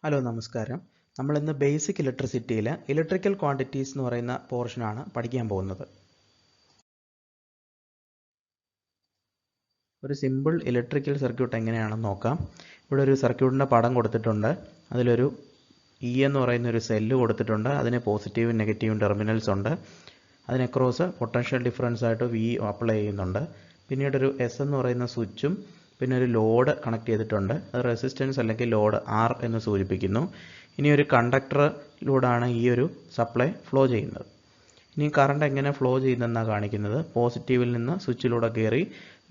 Hello നമസ്കാരം. നമ്മൾ ഇന്ന് ബേസിക് ഇലക്ട്രിസിറ്റിയിൽ ഇലക്ട്രിക്കൽ ക്വാണ്ടിറ്റീസ് എന്ന് പറയുന്ന പോർഷനാണ് പഠിക്കാൻ പോകുന്നത്. ഒരു സിമ്പിൾ ഇലക്ട്രിക്കൽ സർക്യൂട്ട് എങ്ങനെയാണെന്ന് നോക്കാം. ഇവിടെ ഒരു സർക്യൂട്ടിൻ്റെ പടം കൊടുത്തിട്ടുണ്ട്. അതിലൊരു എന്ന് പറയുന്ന ഒരു സെല്ല് കൊടുത്തിട്ടുണ്ട്. അതിന് പോസിറ്റീവും നെഗറ്റീവും ടെർമിനൽസ് ഉണ്ട്. അതിന് അക്രോസ് പൊട്ടൻഷ്യൽ ഡിഫറൻസ് ആയിട്ട് വി അപ്ലൈ ചെയ്യുന്നുണ്ട്. പിന്നീട് ഒരു എസ് എന്ന് പറയുന്ന സ്വിച്ചും പിന്നെ ഒരു ലോഡ് കണക്ട് ചെയ്തിട്ടുണ്ട്. അത് റെസിസ്റ്റൻസ് അല്ലെങ്കിൽ ലോഡ് ആർ എന്ന് സൂചിപ്പിക്കുന്നു. ഇനി ഒരു കണ്ടക്ടറിലൂടെയാണ് ഈ ഒരു സപ്ലൈ ഫ്ലോ ചെയ്യുന്നത്. ഇനി കറണ്ട് എങ്ങനെ ഫ്ലോ ചെയ്യുന്നതെന്നാണ് കാണിക്കുന്നത്. പോസിറ്റീവിൽ നിന്ന് സ്വിച്ചിലൂടെ കയറി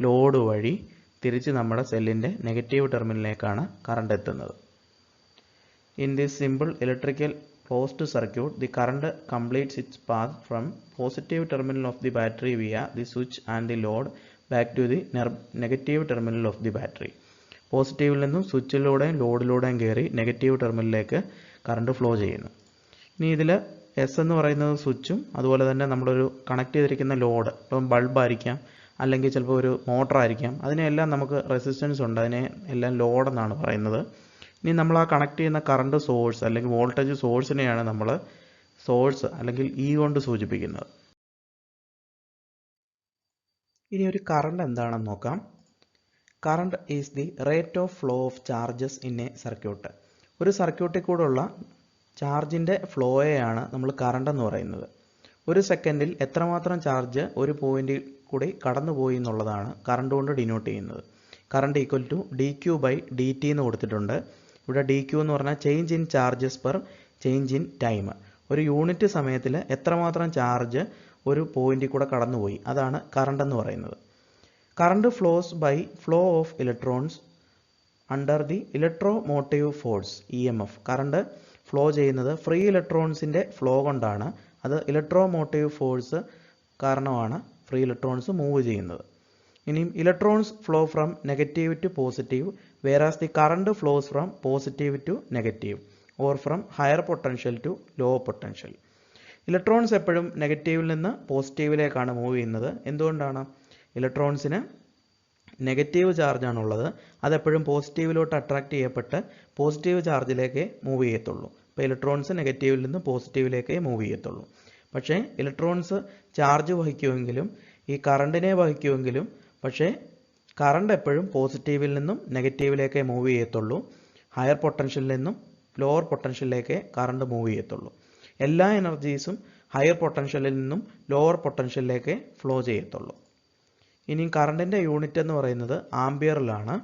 ലോഡ് വഴി തിരിച്ച് നമ്മുടെ സെല്ലിൻ്റെ നെഗറ്റീവ് ടെർമിനലിലേക്കാണ് കറണ്ട് എത്തുന്നത്. In this simple electrical closed circuit, the current completes its path from positive terminal of the battery via the switch and the load back to the negative terminal of the battery. പോസിറ്റീവിൽ നിന്നും സ്വിച്ചിലൂടെയും ലോഡിലൂടെയും കയറി negative ടെർമിനലിലേക്ക് current flow ചെയ്യുന്നു. ഇനി ഇതിൽ S എന്ന് പറയുന്നത് സ്വിച്ചും അതുപോലെ തന്നെ നമ്മളൊരു കണക്ട് ചെയ്തിരിക്കുന്ന ലോഡ്, ഇപ്പം ബൾബായിരിക്കാം അല്ലെങ്കിൽ ചിലപ്പോൾ ഒരു മോട്ടറായിരിക്കാം, അതിനെല്ലാം നമുക്ക് റെസിസ്റ്റൻസ് ഉണ്ട്. അതിനെ എല്ലാം ലോഡ് എന്നാണ് പറയുന്നത്. ഇനി നമ്മൾ ആ കണക്ട് ചെയ്യുന്ന കറണ്ട് സോഴ്സ് അല്ലെങ്കിൽ വോൾട്ടേജ് സോഴ്സിനെയാണ് നമ്മൾ സോഴ്സ് അല്ലെങ്കിൽ ഇ കൊണ്ട് സൂചിപ്പിക്കുന്നത്. ഇനി ഒരു കറണ്ട് എന്താണെന്ന് നോക്കാം. Current is the rate of flow of charges in a circuit. ഒരു സർക്യൂട്ടിൽ കൂടെയുള്ള ചാർജിൻ്റെ ഫ്ലോയെയാണ് നമ്മൾ കറണ്ട് എന്ന് പറയുന്നത്. ഒരു സെക്കൻഡിൽ എത്രമാത്രം ചാർജ് ഒരു പോയിന്റിൽ കൂടി കടന്നുപോയി എന്നുള്ളതാണ് കറണ്ട് കൊണ്ട് ഡിനോട്ട് ചെയ്യുന്നത്. Current equal to D Q by D T എന്ന് കൊടുത്തിട്ടുണ്ട്. ഇവിടെ ഡി ക്യൂ എന്ന് പറഞ്ഞാൽ change in charges per change in time. ഒരു യൂണിറ്റ് സമയത്തിൽ എത്രമാത്രം ചാർജ് ഒരു പോയിന്റിൽ കൂടെ കടന്നുപോയി, അതാണ് കറണ്ട് എന്ന് പറയുന്നത്. Current flows by flow of electrons under the electromotive force EMF. Current flow ചെയ്യുന്നത് ഫ്രീ ഇലക്ട്രോൺസിൻ്റെ ഫ്ലോ കൊണ്ടാണ്. അത് ഇലക്ട്രോമോട്ടീവ് ഫോഴ്സ് കാരണമാണ് ഫ്രീ ഇലക്ട്രോൺസ് മൂവ് ചെയ്യുന്നത്. ഇനിയും electrons flow from negative to positive, whereas the current flows from positive to negative or from higher potential to low potential. Electrons എപ്പോഴും നെഗറ്റീവിൽ നിന്ന് പോസിറ്റീവിലേക്കാണ് move ചെയ്യുന്നത്. എന്തുകൊണ്ടാണ്? ഇലക്ട്രോൺസിന് നെഗറ്റീവ് ചാർജാണുള്ളത്. അതെപ്പോഴും പോസിറ്റീവിലോട്ട് അട്രാക്ട് ചെയ്യപ്പെട്ട് പോസിറ്റീവ് ചാർജിലേക്ക് മൂവ് ചെയ്യത്തുള്ളൂ. അപ്പോൾ ഇലക്ട്രോൺസ് നെഗറ്റീവിൽ നിന്ന് പോസിറ്റീവിലേക്കേ മൂവ് ചെയ്യത്തുള്ളൂ. പക്ഷേ ഇലക്ട്രോൺസ് ചാർജ് വഹിക്കുമെങ്കിലും ഈ കറണ്ടിനെ വഹിക്കുമെങ്കിലും പക്ഷേ കറണ്ട് എപ്പോഴും പോസിറ്റീവിൽ നിന്നും നെഗറ്റീവിലേക്കേ മൂവ് ചെയ്യത്തുള്ളൂ. ഹയർ പൊട്ടൻഷ്യലിൽ നിന്നും ലോവർ പൊട്ടൻഷ്യലിലേക്കേ കറണ്ട് മൂവ് ചെയ്യത്തുള്ളൂ. എല്ലാ എനർജീസും ഹയർ പൊട്ടൻഷ്യലിൽ നിന്നും ലോവർ പൊട്ടൻഷ്യലിലേക്കേ ഫ്ലോ ചെയ്യത്തുള്ളൂ. ഇനി കറണ്ടിൻ്റെ യൂണിറ്റ് എന്ന് പറയുന്നത് ആംപിയറിലാണ്.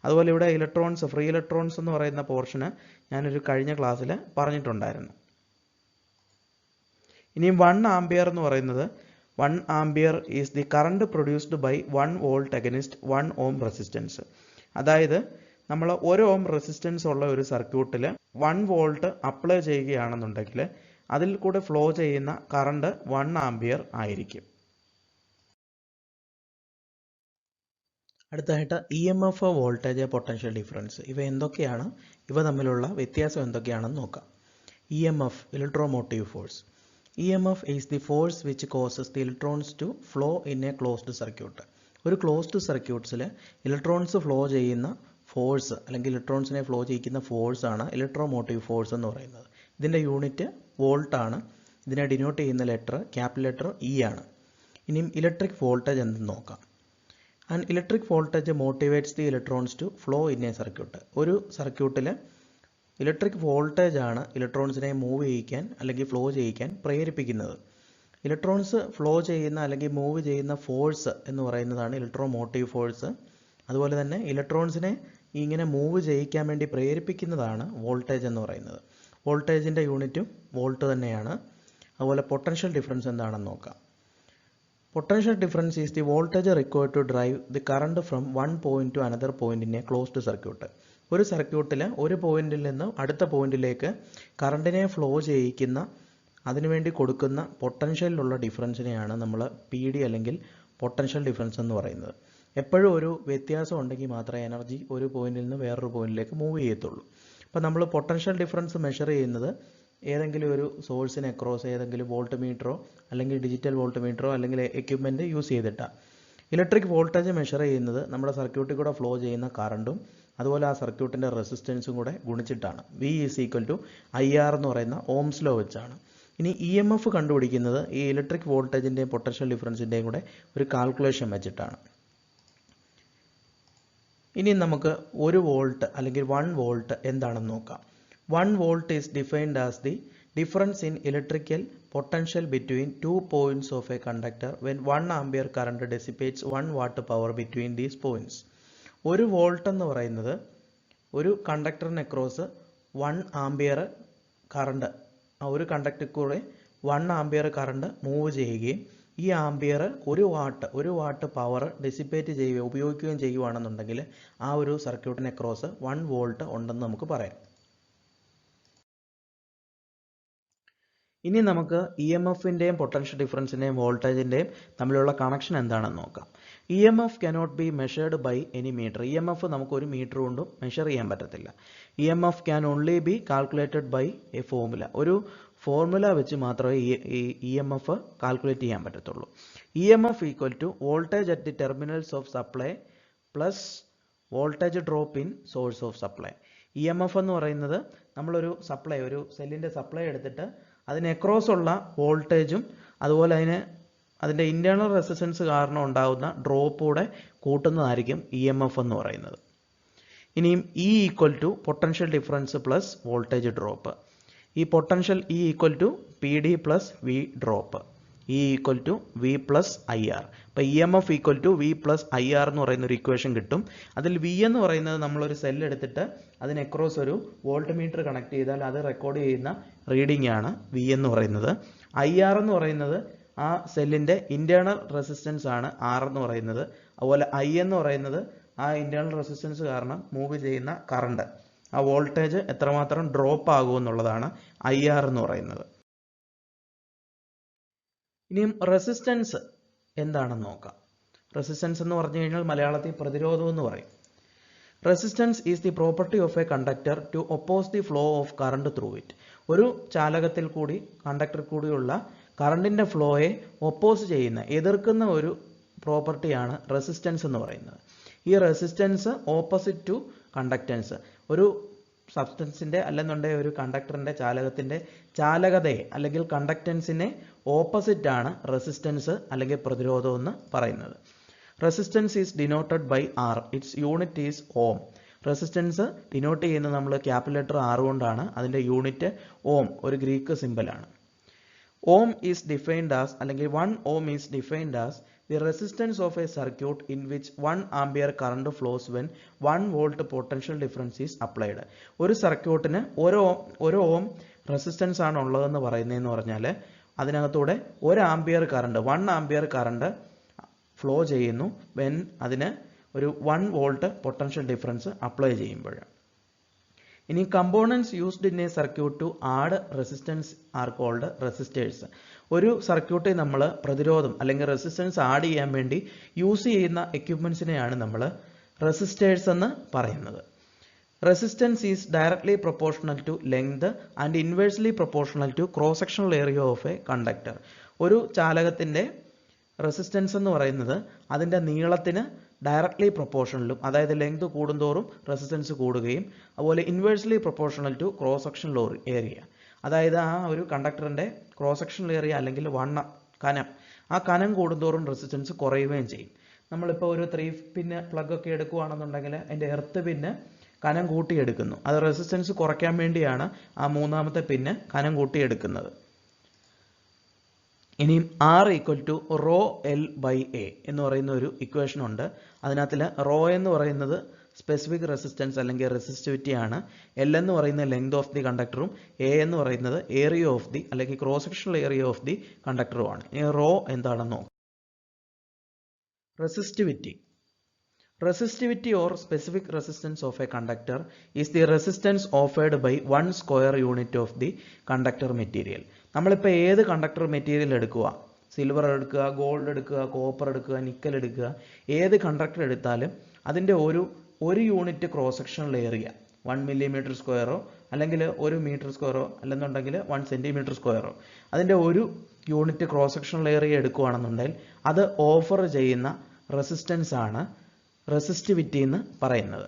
അതുപോലെ ഇവിടെ ഇലക്ട്രോൺസ്, ഫ്രീ ഇലക്ട്രോൺസ് എന്ന് പറയുന്ന പോർഷന് ഞാനൊരു കഴിഞ്ഞ ക്ലാസ്സിൽ പറഞ്ഞിട്ടുണ്ടായിരുന്നു. ഇനി 1 ആംപിയർ എന്ന് പറയുന്നത് 1 ampere is the current produced by 1 volt against 1 ohm resistance. അതായത് നമ്മൾ 1 ഓം റെസിസ്റ്റൻസ് ഉള്ള ഒരു സർക്യൂട്ടിൽ 1 വോൾട്ട് അപ്ലൈ ചെയ്യുകയാണെന്നുണ്ടെങ്കിൽ അതിൽ കൂടെ ഫ്ലോ ചെയ്യുന്ന കറണ്ട് 1 ആംപിയർ ആയിരിക്കും. അടുത്തതായിട്ട് EMF, വോൾട്ടേജ്, പൊട്ടൻഷ്യൽ ഡിഫറൻസ്, ഇവ എന്തൊക്കെയാണ്, ഇവ തമ്മിലുള്ള വ്യത്യാസം എന്തൊക്കെയാണെന്ന് നോക്കാം. EMF, electromotive force. EMF is the force which causes the electrons to flow in a closed circuit. ഒരു ക്ലോസ്ഡ് സർക്യൂട്ട്സിൽ ഇലക്ട്രോൺസ് ഫ്ലോ ചെയ്യുന്ന ഫോഴ്സ് അല്ലെങ്കിൽ ഇലക്ട്രോൺസിനെ ഫ്ലോ ചെയ്യിക്കുന്ന ഫോഴ്സ് ആണ് ഇലക്ട്രോമോട്ടീവ് ഫോഴ്സ് എന്ന് പറയുന്നത്. ഇതിൻ്റെ യൂണിറ്റ് വോൾട്ട് ആണ്. ഇതിനെ ഡിനോട്ട് ചെയ്യുന്ന ലെറ്റർ ക്യാപിറ്റൽ ലെറ്റർ E ആണ്. ഇനിയും ഇലക്ട്രിക് വോൾട്ടേജ് എന്തെന്ന് നോക്കാം. And electric voltage motivates the electrons to flow in a circuit. ഒരു സർക്യൂട്ടിൽ ഇലക്ട്രിക് വോൾട്ടേജ് ആണ് ഇലക്ട്രോൺസിനെ മൂവ് ചെയ്യിക്കാൻ അല്ലെങ്കിൽ ഫ്ലോ ചെയ്യിക്കാൻ പ്രേരിപ്പിക്കുന്നത്. ഇലക്ട്രോൺസ് ഫ്ലോ ചെയ്യുന്ന അല്ലെങ്കിൽ മൂവ് ചെയ്യുന്ന ഫോഴ്സ് എന്ന് പറയുന്നതാണ് ഇലക്ട്രോമോട്ടീവ് ഫോഴ്സ്. അതുപോലെ തന്നെ ഇലക്ട്രോൺസിനെ ഇങ്ങനെ മൂവ് ചെയ്യിക്കാൻ വേണ്ടി പ്രേരിപ്പിക്കുന്നതാണ് വോൾട്ടേജ് എന്ന് പറയുന്നത്. വോൾട്ടേജിൻ്റെ യൂണിറ്റും വോൾട്ട് തന്നെയാണ്. അതുപോലെ പൊട്ടൻഷ്യൽ ഡിഫറൻസ് എന്താണെന്ന് നോക്കാം. Potential difference is the voltage required to drive the current from one point to another point in a closed circuit. ഒരു സർക്യൂട്ടിൽ ഒരു പോയിന്റിൽ നിന്ന് അടുത്ത പോയിന്റിലേക്ക് കറണ്ടിനെ ഫ്ലോ ചെയ്യിക്കുന്ന അതിനുവേണ്ടി കൊടുക്കുന്ന പൊട്ടൻഷ്യലിലുള്ള ഡിഫറൻസിനെയാണ് നമ്മൾ PD അല്ലെങ്കിൽ പൊട്ടൻഷ്യൽ ഡിഫറൻസ് എന്ന് പറയുന്നത്. എപ്പോഴും ഒരു വ്യത്യാസം ഉണ്ടെങ്കിൽ മാത്രമേ എനർജി ഒരു പോയിന്റിൽ നിന്ന് വേറൊരു പോയിന്റിലേക്ക് മൂവ് ചെയ്യത്തുള്ളൂ. അപ്പോൾ നമ്മൾ പൊട്ടൻഷ്യൽ ഡിഫറൻസ് മെഷർ ചെയ്യുന്നത് ഏതെങ്കിലും ഒരു സോഴ്സിന് അക്രോസ് ഏതെങ്കിലും വോൾട്ട് മീറ്ററോ അല്ലെങ്കിൽ ഡിജിറ്റൽ വോൾട്ട് മീറ്ററോ അല്ലെങ്കിൽ എക്യുപ്മെൻറ്റ് യൂസ് ചെയ്തിട്ടാണ്. ഇലക്ട്രിക് വോൾട്ടേജ് മെഷർ ചെയ്യുന്നത് നമ്മുടെ സർക്യൂട്ടിൽ കൂടെ ഫ്ലോ ചെയ്യുന്ന കറണ്ടും അതുപോലെ ആ സർക്യൂട്ടിൻ്റെ റെസിസ്റ്റൻസും കൂടെ ഗുണിച്ചിട്ടാണ്. V is equal to IR എന്ന് പറയുന്ന ഓംസ് ലോ വെച്ചാണ്. ഇനി EMF കണ്ടുപിടിക്കുന്നത് ഈ ഇലക്ട്രിക് വോൾട്ടേജിൻ്റെയും പൊട്ടൻഷ്യൽ ഡിഫറൻസിൻ്റെയും കൂടെ ഒരു കാൽക്കുലേഷൻ വെച്ചിട്ടാണ്. ഇനി നമുക്ക് 1 വോൾട്ട് അല്ലെങ്കിൽ 1 വോൾട്ട് എന്താണെന്ന് നോക്കാം. 1 volt is defined as the difference in electrical potential between 2 points of a conductor when 1 ampere current dissipates 1 watt power between these points. 1 volt എന്ന് പറയുന്നത് ഒരു കണ്ടക്ടറിന് അക്രോസ് 1 ആംപിയർ കറണ്ട്, ആ ഒരു കണ്ടക്ടറിൽ കൂടെ 1 ആംപിയർ കറണ്ട് മൂവ് ചെയ്യുകയും ഈ ആംപിയർ 1 വാട്ട് പവർ ഡിസിപ്പേറ്റ് ചെയ്യുകയും ഉപയോഗിക്കുകയും ചെയ്യുകയാണെന്നുണ്ടെങ്കിൽ ആ ഒരു സർക്യൂട്ടിന് അക്രോസ് 1 വോൾട്ട് ഉണ്ടെന്ന് നമുക്ക് പറയാം. ഇനി നമുക്ക് EMFൻ്റെയും പൊട്ടൻഷ്യൽ ഡിഫറൻസിൻ്റെയും വോൾട്ടേജിൻ്റെയും തമ്മിലുള്ള കണക്ഷൻ എന്താണെന്ന് നോക്കാം. EMF cannot be measured by any meter. EMF നമുക്ക് ഒരു മീറ്റർ കൊണ്ടും മെഷർ ചെയ്യാൻ പറ്റത്തില്ല. EMF can only be calculated by a formula. ഒരു ഫോർമുല വെച്ച് മാത്രമേ ഈ EMF കാൽക്കുലേറ്റ് ചെയ്യാൻ പറ്റത്തുള്ളൂ. EMF equal to voltage at the terminals of supply plus voltage drop in source of supply. EMF എന്ന് പറയുന്നത് നമ്മളൊരു സപ്ലൈ, ഒരു സെല്ലിൻ്റെ സപ്ലൈ എടുത്തിട്ട് അതിന് അക്രോസ് ഉള്ള വോൾട്ടേജും അതുപോലെ അതിൻ്റെ ഇൻറ്റേർണൽ റെസിസ്റ്റൻസ് കാരണം ഉണ്ടാകുന്ന ഡ്രോപ്പ് കൂടെ കൂട്ടുന്നതായിരിക്കും EMF എന്ന് പറയുന്നത്. ഇനിയും E equal to potential difference plus voltage drop. ഈ potential E equal to PD plus V drop. E equal to V plus IR. അപ്പോൾ EMF equal to V plus IR എന്ന് പറയുന്ന ഒരു ഇക്വേഷൻ കിട്ടും. അതിൽ V എന്ന് പറയുന്നത് നമ്മളൊരു സെല്ല് എടുത്തിട്ട് അതിന് അക്രോസ് ഒരു വോൾട്ട് മീറ്റർ കണക്ട് ചെയ്താൽ അത് റെക്കോർഡ് ചെയ്യുന്ന റീഡിംഗ് ആണ് V എന്ന് പറയുന്നത്. IR എന്ന് പറയുന്നത് ആ സെല്ലിൻ്റെ ഇൻറ്റേർണൽ റെസിസ്റ്റൻസ് ആണ് R എന്ന് പറയുന്നത്. അതുപോലെ I എന്ന് പറയുന്നത് ആ ഇൻറ്റേർണൽ റെസിസ്റ്റൻസ് കാരണം മൂവ് ചെയ്യുന്ന കറണ്ട്, ആ വോൾട്ടേജ് എത്രമാത്രം ഡ്രോപ്പ് ആകുമെന്നുള്ളതാണ് IR എന്ന് പറയുന്നത്. ഇനിയും റെസിസ്റ്റൻസ് എന്താണെന്ന് നോക്കാം. റെസിസ്റ്റൻസ് എന്ന് പറഞ്ഞു കഴിഞ്ഞാൽ മലയാളത്തിൽ പ്രതിരോധം എന്ന് പറയും. Resistance is the property of a conductor to oppose the flow of current through it. ഒരു ചാലകത്തിൽ കൂടി കണ്ടക്ടറിൽ കൂടിയുള്ള കറണ്ടിൻ്റെ ഫ്ലോയെ ഒപ്പോസ് ചെയ്യുന്ന, എതിർക്കുന്ന ഒരു പ്രോപ്പർട്ടിയാണ് റെസിസ്റ്റൻസ് എന്ന് പറയുന്നത്. ഈ റെസിസ്റ്റൻസ് ഓപ്പോസിറ്റ് ടു കണ്ടക്റ്റൻസ്, ഒരു സബ്സ്റ്റൻസിൻ്റെ അല്ലെന്നുണ്ടെങ്കിൽ ഒരു കണ്ടക്ടറിൻ്റെ ചാലകത്തിൻ്റെ ചാലകതയെ അല്ലെങ്കിൽ കണ്ടക്റ്റൻസിനെ ഓപ്പോസിറ്റ് ആണ് റെസിസ്റ്റൻസ് അല്ലെങ്കിൽ പ്രതിരോധം എന്ന് പറയുന്നത്. Resistance is denoted by R. Its unit is ohm. Resistance denote ചെയ്യുന്നത് നമ്മൾ ക്യാപിറ്റൽ ലെറ്റർ R കൊണ്ടാണ്. അതിൻ്റെ യൂണിറ്റ് ഓം, ഒരു ഗ്രീക്ക് സിമ്പലാണ്. ഓം ഈസ് ഡിഫൈൻഡ് ആസ്, അല്ലെങ്കിൽ 1 ohm is defined as the resistance of a circuit in which 1 ampere current flows when 1 volt potential difference is applied. ഒരു സർക്യൂട്ടിന് ഒരു ഓം റെസിസ്റ്റൻസ് ആണ് ഉള്ളതെന്ന് പറയുന്നതെന്ന് പറഞ്ഞാൽ അതിനകത്തൂടെ 1 ampere current, 1 ampere current flow ചെയ്യുന്നു വെൻ അതിന് ഒരു 1 വോൾട്ട് പൊട്ടൻഷ്യൽ ഡിഫറൻസ് അപ്ലൈ ചെയ്യുമ്പോൾ. ഇനി components used in a circuit to add resistance are called resistors. ഒരു സർക്യൂട്ടിൽ നമ്മൾ പ്രതിരോധം അല്ലെങ്കിൽ റെസിസ്റ്റൻസ് ആഡ് ചെയ്യാൻ വേണ്ടി യൂസ് ചെയ്യുന്ന എക്യുപ്മെന്റ്സിനെയാണ് നമ്മൾ റെസിസ്റ്റേഴ്സ് എന്ന് പറയുന്നത്. Resistance is directly proportional to length and inversely proportional to cross sectional area of a conductor. ഒരു ചാലകത്തിൻ്റെ റെസിസ്റ്റൻസ് എന്ന് പറയുന്നത് അതിൻ്റെ നീളത്തിന് ഡയറക്ട്ലി പ്രൊപ്പോർഷണലും, അതായത് ലെങ്ത് കൂടുന്തോറും റെസിസ്റ്റൻസ് കൂടുകയും, അതുപോലെ inversely proportional to cross sectional area, അതായത് ആ ഒരു കണ്ടക്ടറിൻ്റെ ക്രോസ് സെക്ഷണൽ ഏരിയ അല്ലെങ്കിൽ കനം, ആ കനം കൂടുന്തോറും റെസിസ്റ്റൻസ് കുറയുകയും ചെയ്യും. നമ്മളിപ്പോൾ ഒരു 3 പിന്ന് പ്ലഗ് ഒക്കെ എടുക്കുകയാണെന്നുണ്ടെങ്കിൽ അതിൻ്റെ എർത്ത് പിന്ന് കനം കൂട്ടിയെടുക്കുന്നു. അത് റെസിസ്റ്റൻസ് കുറയ്ക്കാൻ വേണ്ടിയാണ് ആ 3ാമത്തെ പിന്ന് കനം കൂട്ടിയെടുക്കുന്നത്. ഇനിയും R equal to rho L by A എന്ന് പറയുന്ന ഒരു ഇക്വേഷൻ ഉണ്ട്. അതിനകത്തിൽ റോ എന്ന് പറയുന്നത് സ്പെസിഫിക് റെസിസ്റ്റൻസ് അല്ലെങ്കിൽ റെസിസ്റ്റിവിറ്റി ആണ്. L എന്ന് പറയുന്നത് ലെങ്ത് ഓഫ് ദി കണ്ടക്ടറും A എന്ന് പറയുന്നത് ഏരിയ ഓഫ് ദി അല്ലെങ്കിൽ cross sectional area of the കണ്ടക്ടറുമാണ്. ഈ റോ എന്താണെന്ന് നോക്കാം. റെസിസ്റ്റിവിറ്റി. Resistivity or specific resistance of a conductor is the resistance offered by 1 square unit of the conductor material. നമ്മളിപ്പോൾ ഏത് കണ്ടക്ടർ മെറ്റീരിയൽ എടുക്കുക, സിൽവർ എടുക്കുക, ഗോൾഡ് എടുക്കുക, കോപ്പർ എടുക്കുക, നിക്കൽ എടുക്കുക, ഏത് കണ്ടക്ടർ എടുത്താലും അതിൻ്റെ ഒരു unit cross sectional area 1 millimetre സ്ക്വയറോ അല്ലെങ്കിൽ 1 മീറ്റർ സ്ക്വയറോ അല്ലെന്നുണ്ടെങ്കിൽ 1 സെൻറ്റിമീറ്റർ സ്ക്വയറോ അതിൻ്റെ ഒരു യൂണിറ്റ് ക്രോസ് സെക്ഷണൽ ഏരിയ എടുക്കുകയാണെന്നുണ്ടെങ്കിൽ അത് ഓഫർ ചെയ്യുന്ന റെസിസ്റ്റൻസ് ആണ് റെസിസ്റ്റിവിറ്റി എന്ന് പറയുന്നത്.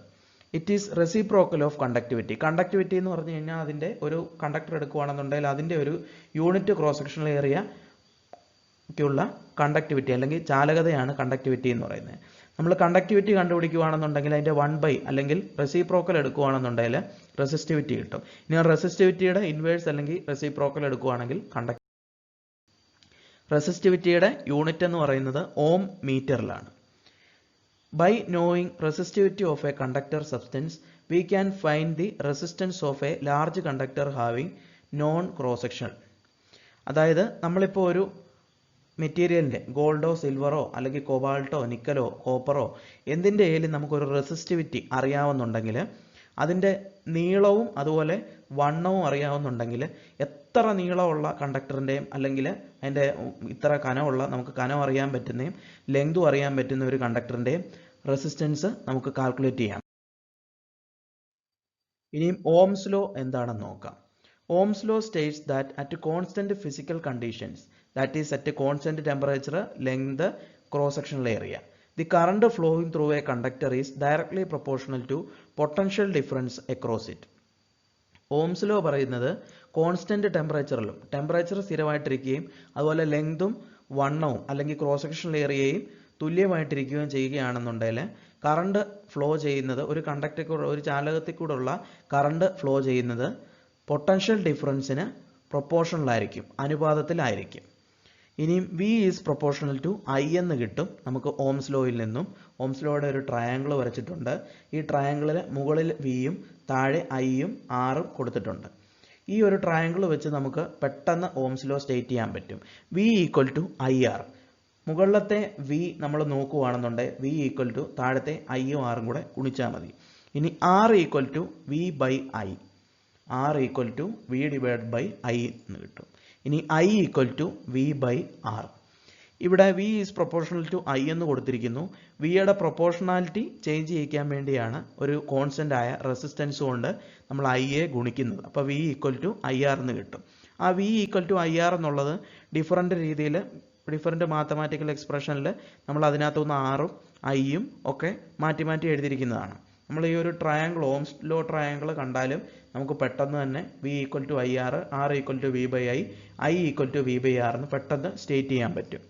It is reciprocal of conductivity. Conductivity എന്ന് പറഞ്ഞു കഴിഞ്ഞാൽ അതിൻ്റെ ഒരു കണ്ടക്ടർ എടുക്കുകയാണെന്നുണ്ടെങ്കിൽ അതിൻ്റെ ഒരു യൂണിറ്റ് ക്രോസ് സെക്ഷണൽ ഏരിയയ്ക്കുള്ള കണ്ടക്ടിവിറ്റി അല്ലെങ്കിൽ ചാലകതയാണ് കണ്ടക്ടിവിറ്റി എന്ന് പറയുന്നത്. നമ്മൾ കണ്ടക്ടിവിറ്റി കണ്ടുപിടിക്കുകയാണെന്നുണ്ടെങ്കിൽ അതിൻ്റെ 1/, അല്ലെങ്കിൽ റെസിപ്രോക്കൽ എടുക്കുകയാണെന്നുണ്ടെങ്കിൽ റെസിസ്റ്റിവിറ്റി കിട്ടും. ഇനി റെസിസ്റ്റിവിറ്റിയുടെ ഇൻവേഴ്സ് അല്ലെങ്കിൽ റെസിപ്രോക്കൽ എടുക്കുകയാണെങ്കിൽ റെസിസ്റ്റിവിറ്റിയുടെ യൂണിറ്റ് എന്ന് പറയുന്നത് ഓം മീറ്ററിലാണ്. By knowing resistivity of a conductor substance, we can find the resistance of a large conductor having non cross sectional. അതായത് നമ്മളിപ്പോൾ ഒരു മെറ്റീരിയലിൻ്റെ ഗോൾഡോ സിൽവറോ അല്ലെങ്കിൽ കൊബാൾട്ടോ നിക്കലോ കോപ്പറോ എന്തിൻ്റെ ആയാലും നമുക്കൊരു റെസിസ്റ്റിവിറ്റി അറിയാവുന്നുണ്ടെങ്കിൽ, അതിൻ്റെ നീളവും അതുപോലെ വണ്ണവും അറിയാവുന്നുണ്ടെങ്കിൽ, എത്ര നീളമുള്ള കണ്ടക്ടറിൻ്റെയും അല്ലെങ്കിൽ അതിൻ്റെ ഇത്ര കനമുള്ള നമുക്ക് കനം അറിയാൻ പറ്റുന്നതും ലെങ്തും അറിയാൻ പറ്റുന്ന ഒരു കണ്ടക്ടറിൻ്റെയും റെസിസ്റ്റൻസ് നമുക്ക് കാൽക്കുലേറ്റ് ചെയ്യാം. ഇനിയും ഓംസ് ലോ എന്താണെന്ന് നോക്കാം. Ohm's law states that at constant physical conditions, that is at constant temperature, length, cross sectional area, the current flowing through a conductor is directly proportional to potential difference across it. Ohm's law പറയുന്നത് constant ടെമ്പറേച്ചറിലും, temperature സ്ഥിരമായിട്ടിരിക്കുകയും അതുപോലെ ലെങ്തും വണ്ണവും അല്ലെങ്കിൽ cross sectional ഏരിയയും തുല്യമായിട്ടിരിക്കുകയും ചെയ്യുകയാണെന്നുണ്ടെങ്കിൽ current flow ചെയ്യുന്നത് ഒരു കണ്ടക്ടറിൽ കൂടെ, ഒരു ചാലകത്തിൽ കൂടെയുള്ള കറണ്ട് ഫ്ലോ ചെയ്യുന്നത് പൊട്ടൻഷ്യൽ ഡിഫറൻസിന് പ്രൊപ്പോർഷണലായിരിക്കും, അനുപാതത്തിലായിരിക്കും. ഇനിയും V is proportional to I എന്ന് കിട്ടും നമുക്ക് ഓംസ് ലോയിൽ നിന്നും. ഓംസ് ലോയുടെ ഒരു ട്രയാങ്കിൾ വരച്ചിട്ടുണ്ട്. ഈ ട്രയാങ്കിളിൽ മുകളിൽ Vയും താഴെ Iയും Rഉം കൊടുത്തിട്ടുണ്ട്. ഈ ഒരു ട്രയാങ്കിൾ വെച്ച് നമുക്ക് പെട്ടെന്ന് ഓംസ് ലോ സ്റ്റേറ്റ് ചെയ്യാൻ പറ്റും. V equal to IR. മുകളിലത്തെ V നമ്മൾ നോക്കുകയാണെന്നുണ്ടെങ്കിൽ V ഈക്വൽ ടു താഴത്തെ Iയും Rഉം കൂടെ ഗുണിച്ചാൽ മതി. ഇനി R equal to V by I, R equal to V divide by I എന്ന് കിട്ടും. ഇനി I equal to V by R. ഇവിടെ V is proportional to I എന്ന് കൊടുത്തിരിക്കുന്നു. വിയുടെ പ്രൊപ്പോർഷണാലിറ്റി ചേഞ്ച് ചെയ്യിക്കാൻ വേണ്ടിയാണ് ഒരു കോൺസ്റ്റന്റ് ആയ റെസിസ്റ്റൻസ് കൊണ്ട് നമ്മൾ Iയെ ഗുണിക്കുന്നത്. അപ്പോൾ V ഈക്വൽ ടു IR എന്ന് കിട്ടും. ആ V ഈക്വൽ ടു IR എന്നുള്ളത് ഡിഫറൻറ്റ് രീതിയിൽ, ഡിഫറൻറ്റ് മാത്തമാറ്റിക്കൽ എക്സ്പ്രഷനിൽ നമ്മൾ അതിനകത്തുനിന്ന് Rഉം Iയും ഒക്കെ മാറ്റി മാറ്റി എഴുതിയിരിക്കുന്നതാണ്. നമ്മൾ ഈ ഒരു ട്രയാങ്കിൾ, ഓംസ് ലോ ട്രയാങ്കിൾ കണ്ടാലും നമുക്ക് പെട്ടെന്ന് തന്നെ V equal to IR, R equal to V by I equal to V by R എന്ന് പെട്ടെന്ന് സ്റ്റേറ്റ് ചെയ്യാൻ പറ്റും.